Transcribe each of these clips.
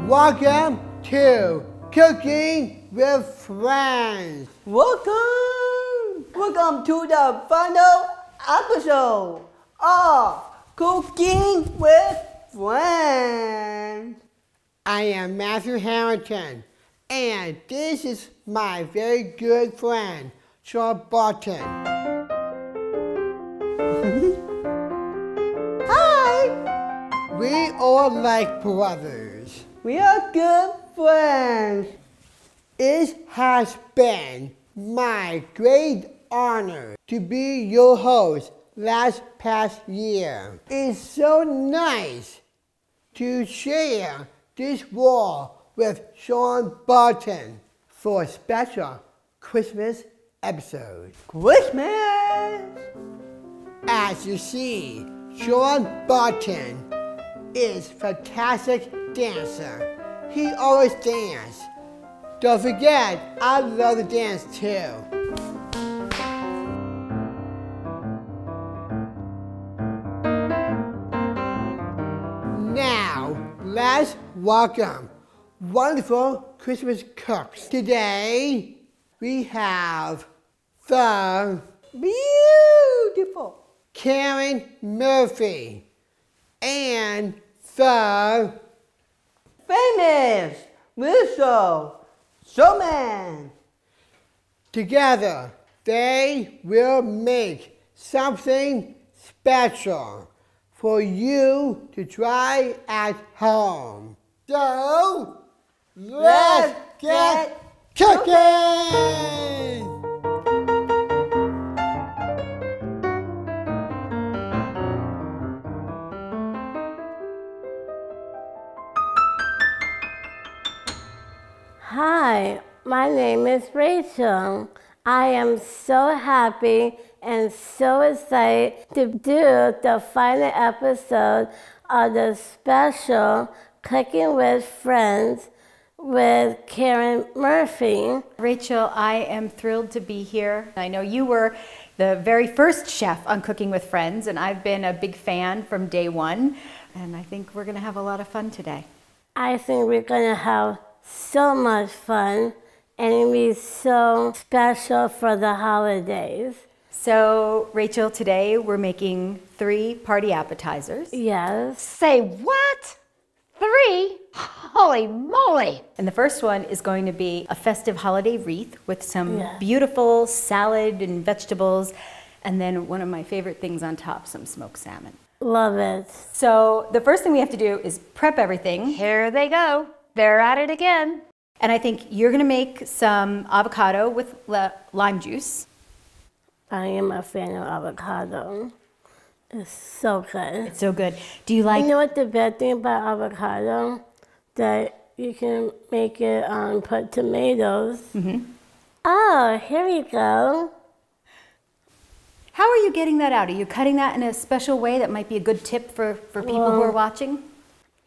Welcome to Cooking with Friends. Welcome to the final episode of Cooking with Friends. I am Matthew Harrington, and this is my very good friend, Sean Barton. Hi! We are like brothers. We are good friends. It has been my great honor to be your host past year. It's so nice to share this wall with Sean Barton for a special Christmas episode. Christmas! As you see, Sean Barton is a fantastic dancer. He always dances. Don't forget, I love to dance too. Now, let's welcome wonderful Christmas cooks. Today, we have the Beautiful Karen Murphy and the famous Shulman. Together, they will make something special for you to try at home. So, let's get cooking! Hi, my name is Rachel. I am so happy and so excited to do the final episode of the special Cooking with Friends with Karen Murphy. Rachel, I am thrilled to be here. I know you were the very first chef on Cooking with Friends, and I've been a big fan from day one, and I think we're going to have a lot of fun today. I think we're going to have so much fun, and it'll be so special for the holidays. So, Rachel, today we're making 3 party appetizers. Yes. Say what? 3? Holy moly! And the first one is going to be a festive holiday wreath with some beautiful salad and vegetables, and then one of my favorite things on top, some smoked salmon. Love it. So, the first thing we have to do is prep everything. Here they go. They're at it again. And I think you're going to make some avocado with lime juice. I am a fan of avocado. It's so good. It's so good. Do you like... You know what the best thing about avocado? That you can make it put tomatoes. Mm-hmm. Oh, here we go. How are you getting that out? Are you cutting that in a special way that might be a good tip for people who are watching?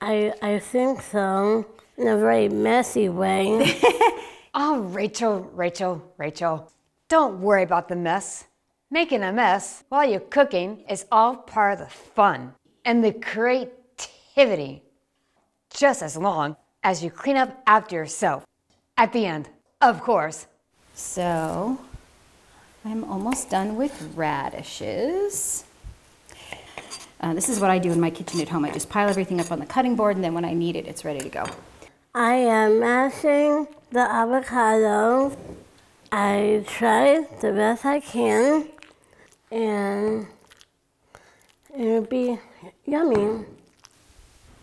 I think so. In a very messy way. Oh, Rachel. Don't worry about the mess. Making a mess while you're cooking is all part of the fun and the creativity. Just as long as you clean up after yourself. At the end, of course. So, I'm almost done with radishes. This is what I do in my kitchen at home. I just pile everything up on the cutting board, and then when I need it, it's ready to go. I am mashing the avocado. I try the best I can, and it'll be yummy.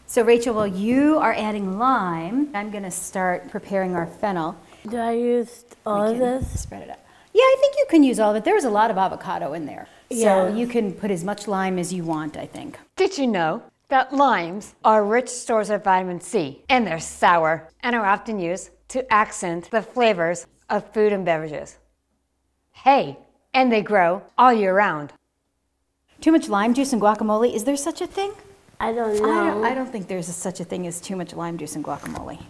So Rachel, while you are adding lime, I'm gonna start preparing our fennel. Do I use all of this? Spread it out. Yeah, I think you can use all of it. There's a lot of avocado in there. So you can put as much lime as you want, I think. Did you know that limes are rich source of vitamin C, and they're sour and are often used to accent the flavors of food and beverages? Hey, and they grow all year round. Too much lime juice in guacamole, is there such a thing? I don't know. I don't think there's such a thing as too much lime juice in guacamole.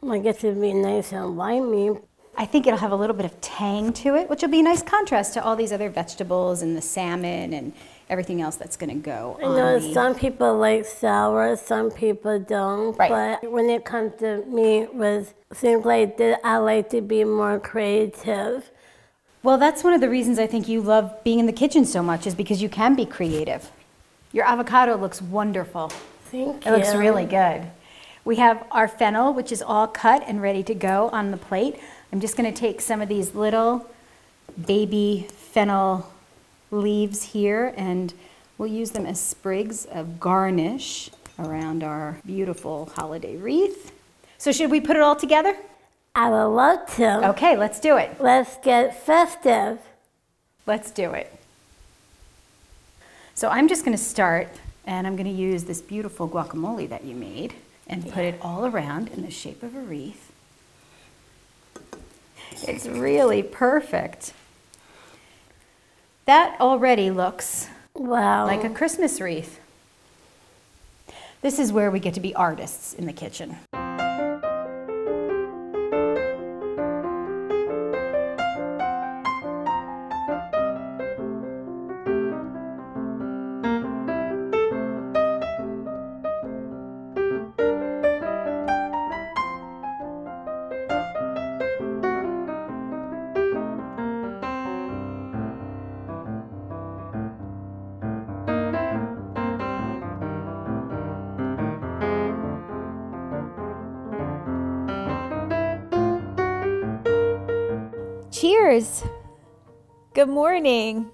I guess it'd be nice and limey. I think it'll have a little bit of tang to it, which will be a nice contrast to all these other vegetables and the salmon and everything else that's going to go I on know the... some people like sour, some people don't. Right. But when it comes to me with things like this, I like to be more creative. Well, that's one of the reasons I think you love being in the kitchen so much, is because you can be creative. Your avocado looks wonderful. Thank you. It looks really good. We have our fennel, which is all cut and ready to go on the plate. I'm just going to take some of these little baby fennel leaves here, and we'll use them as sprigs of garnish around our beautiful holiday wreath. So should we put it all together? I would love to. Okay, let's do it. Let's get festive. Let's do it. So I'm just going to start, and I'm going to use this beautiful guacamole that you made and put it all around in the shape of a wreath. It's really perfect. That already looks Wow. like a Christmas wreath. This is where we get to be artists in the kitchen. Cheers! Good morning.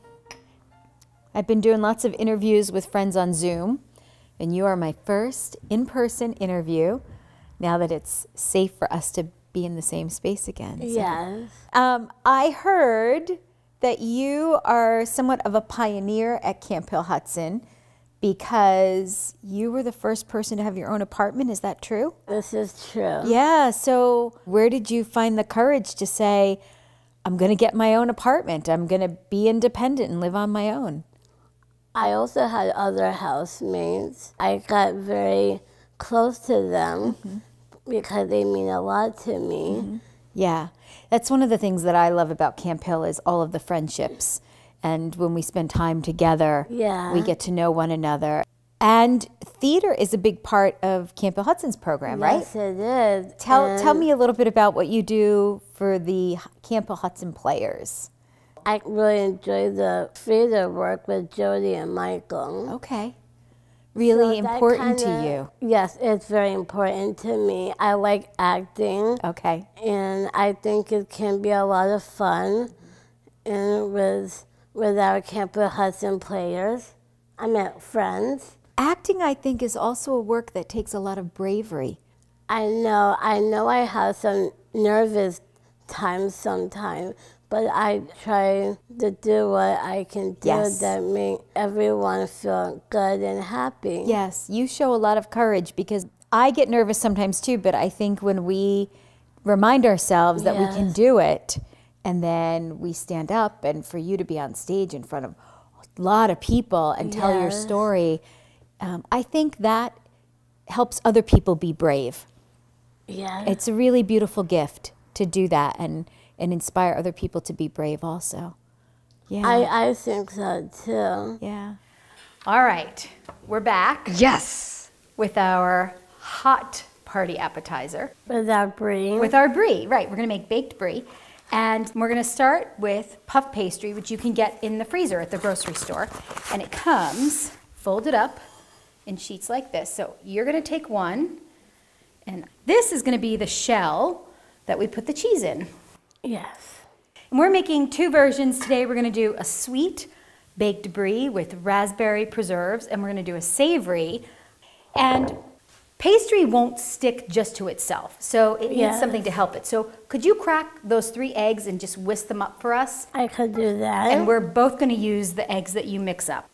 I've been doing lots of interviews with friends on Zoom, and you are my first in-person interview now that it's safe for us to be in the same space again. So, Yes. I heard that you are somewhat of a pioneer at Camphill Hudson because you were the first person to have your own apartment. Is that true? This is true. Yeah, so where did you find the courage to say, I'm going to get my own apartment, I'm going to be independent and live on my own? I also had other housemates. I got very close to them because they mean a lot to me. Yeah, that's one of the things that I love about Camphill is all of the friendships. And when we spend time together, Yeah. we get to know one another. And theater is a big part of Camphill Hudson's program, right? Yes, it is. Tell me a little bit about what you do for the Camphill Hudson players. I really enjoy the theater work with Jody and Michael. Okay. Really So that important to kinda- you. Yes, it's very important to me. I like acting, Okay. and I think it can be a lot of fun. And with our Camphill Hudson players, I met friends. Acting, I think, is also a work that takes a lot of bravery. I know I have some nervous times sometimes, but I try to do what I can do Yes. that make everyone feel good and happy. Yes, you show a lot of courage because I get nervous sometimes too, but I think when we remind ourselves that we can Yes. do it and then we stand up, and for you to be on stage in front of a lot of people and tell your Yes. story, I think that helps other people be brave. Yeah. It's a really beautiful gift to do that and inspire other people to be brave also. Yeah. I think so too. Yeah. All right, we're back Yes. with our hot party appetizer. With our brie. With our brie, right. We're gonna make baked brie. And we're gonna start with puff pastry, which you can get in the freezer at the grocery store. And it comes folded up in sheets like this. So you're gonna take one, and this is gonna be the shell that we put the cheese in. Yes. And we're making two versions today. We're gonna do a sweet baked brie with raspberry preserves, and we're gonna do a savory. And pastry won't stick just to itself, so it needs Yes. something to help it. So could you crack those 3 eggs and just whisk them up for us? I could do that. And we're both gonna use the eggs that you mix up.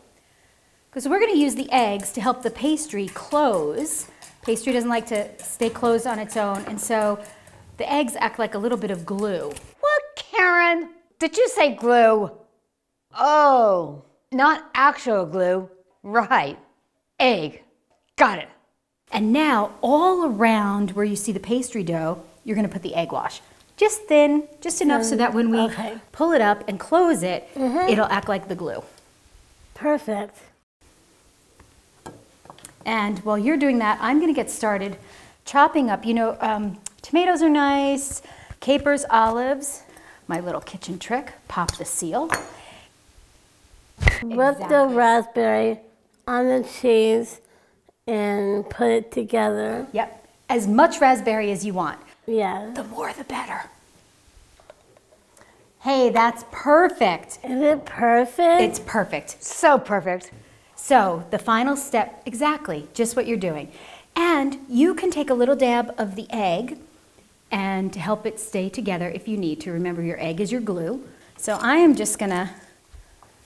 Because we're gonna use the eggs to help the pastry close. Pastry doesn't like to stay closed on its own, and so the eggs act like a little bit of glue. What, Karen? Did you say glue? Oh, not actual glue. Right. Egg. Got it. And now all around where you see the pastry dough, you're gonna put the egg wash. Just thin, just enough so that when we Okay. pull it up and close it, it'll act like the glue. perfect. And while you're doing that, I'm going to get started chopping up. You know, tomatoes are nice, capers, olives. My little kitchen trick, pop the seal. Whip the raspberry on the cheese and put it together. Yep, as much raspberry as you want. Yeah. The more the better. Hey, that's perfect. Is it perfect? It's perfect. So perfect. So the final step, exactly, just what you're doing. And you can take a little dab of the egg and help it stay together if you need to. Remember, your egg is your glue. So I am just gonna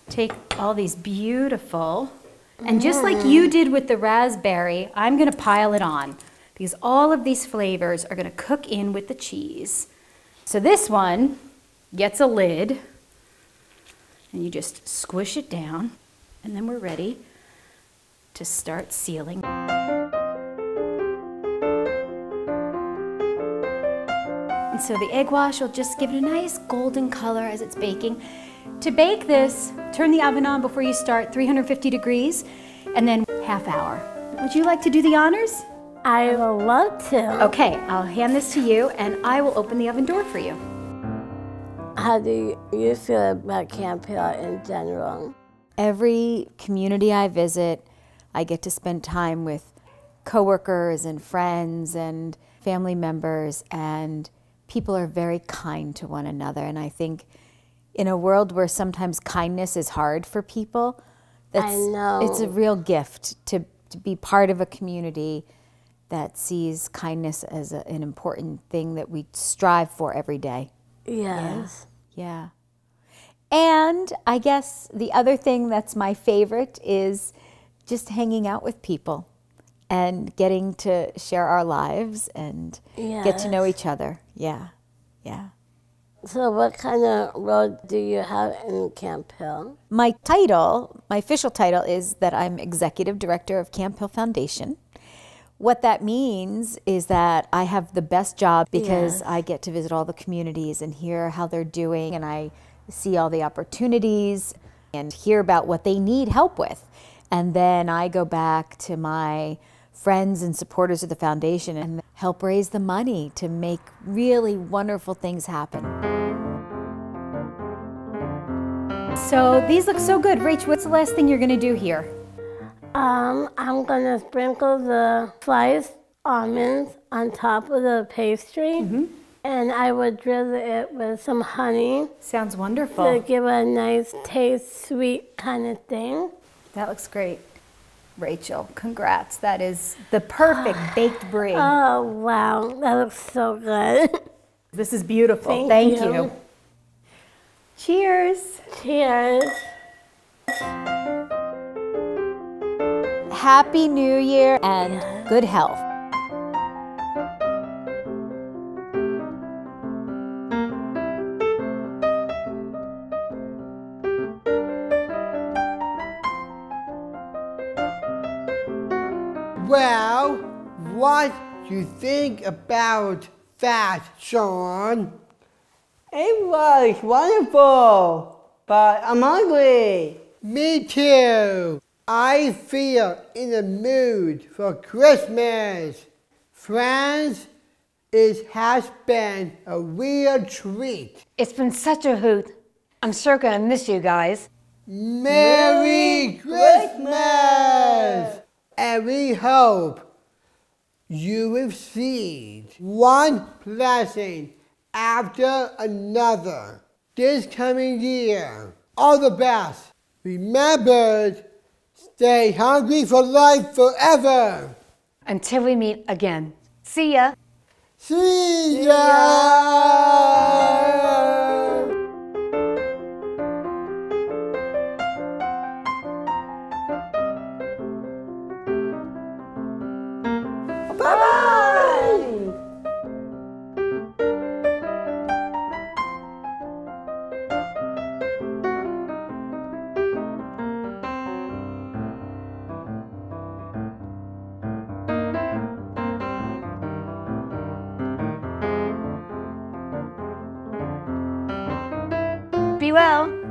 take all these beautiful, and just like you did with the raspberry, I'm gonna pile it on because all of these flavors are gonna cook in with the cheese. So this one gets a lid, and you just squish it down, and then we're ready to start sealing. And so the egg wash will just give it a nice golden color as it's baking. To bake this, turn the oven on before you start, 350 degrees, and then half hour. Would you like to do the honors? I would love to. Okay, I'll hand this to you, and I will open the oven door for you. How do you feel about Camp Hill in general? Every community I visit, I get to spend time with coworkers and friends and family members, and people are very kind to one another. And I think in a world where sometimes kindness is hard for people, I know. It's a real gift to be part of a community that sees kindness as an important thing that we strive for every day. Yes. Yeah. And I guess the other thing that's my favorite is just hanging out with people and getting to share our lives and get to know each other. Yeah, yeah. So what kind of role do you have in Camp Hill? My title, my official title is that I'm Executive Director of CAMPHILL Foundation. What that means is that I have the best job because I get to visit all the communities and hear how they're doing, and I see all the opportunities and hear about what they need help with. And then I go back to my friends and supporters of the foundation and help raise the money to make really wonderful things happen. So these look so good. Rach, what's the last thing you're gonna do here? I'm gonna sprinkle the sliced almonds on top of the pastry, and I would drizzle it with some honey Sounds wonderful. to give it a nice taste, sweet kind of thing. That looks great. Rachel, congrats. That is the perfect baked brie. Oh, wow, that looks so good. This is beautiful. Thank Thank you. you. Cheers. Cheers. Happy New Year and good health. Well, what do you think about that, Sean? It was wonderful, but I'm hungry. Me too. I feel in the mood for Christmas. Friends, it has been a real treat. It's been such a hoot. I'm sure gonna miss you guys. Merry Christmas! And we hope you received one blessing after another this coming year. All the best. Remember, stay hungry for life forever. Until we meet again. See ya. See ya! Bye-bye. Be well.